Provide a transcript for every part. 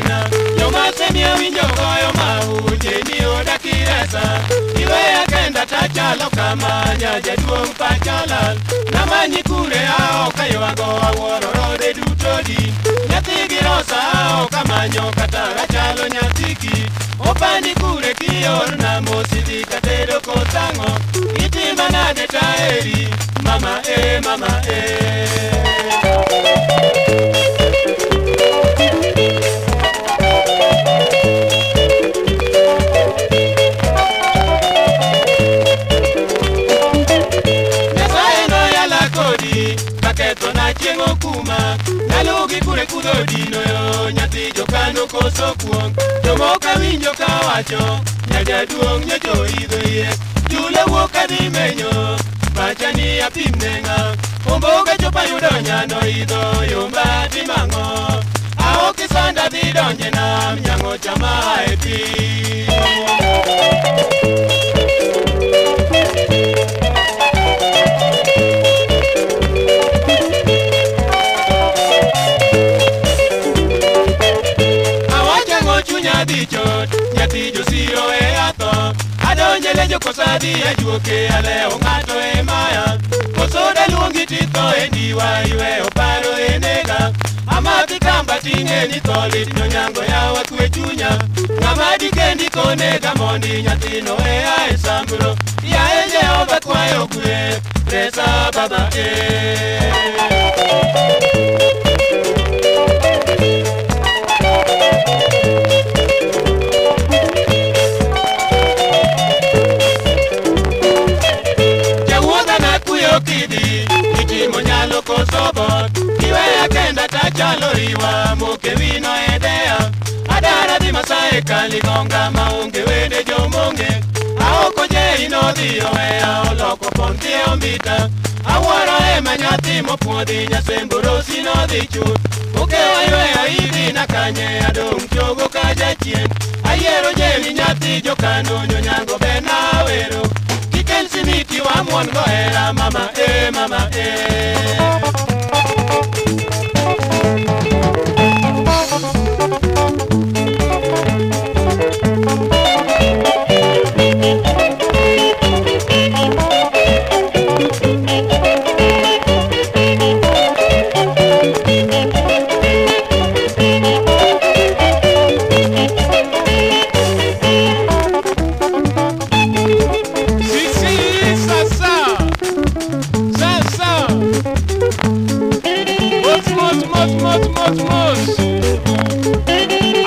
yorna Yoma semia winjo goyo mahu Jeni oda kiresa Iwe ya kenda tachalo kama Nyaja duong pachalal Namanyi kure ao kayo ago aworo rode dutodi Nyathi girosa ao kamanyo katara chalo nyathiki Opani kure kiyorna mosidi katedo kotango Itima nade taeri Mama mama Paketo na chiengo kuma Nalugi kure kudo dino yo Nyathi jokano koso kuong Jomoka winjo kawacho Nyaja duong nyocho idho iye Jule woka di menyo Pachani apim nenga Omboga chopa yudo nyano idho Yomba di mango Aoki sanda di donje na Mnyango chama epi Nyathi josiro e ato Adonjele jokosadi ajuoke aleo ng'ato e maya Kosoda luongi titho e ndiwa ywe oparo e nega Amati kamba ting'e ni tholit nyonyango yawa kwe chunya Ng'amadi kendi konega mondi nyathino e ae sambro Ya e Jehova kwayo kwe Resa baba Kidi, itimo nyalo kosobot Iwe ya kenda tachalo iwa Moke wino edea Adara di masae kaligonga Maunge wede jomonge Aoko je inodhi owea Oloko ponti e ombita Awaro ema nyathi mopuodhi Nyasemburo sinodhi chut Moke waywe aidhi na kanye Adong chogo kaja chien Ayiero jeli nyathi jokano Nyonyango bena wero Simiti wa mwango era mama mama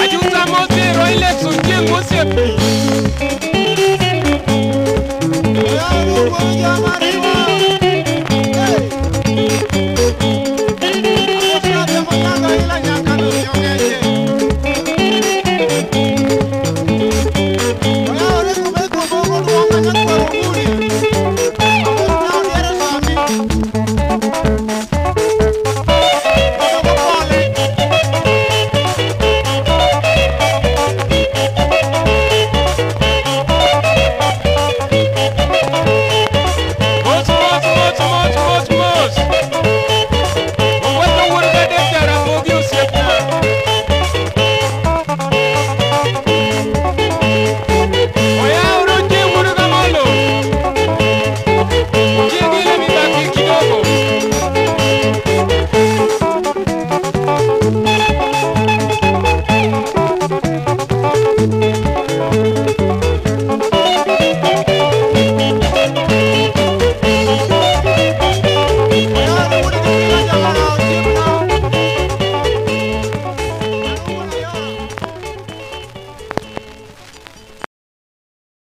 Ajuta motero ile sunje mose pi. Ya rubo ya mare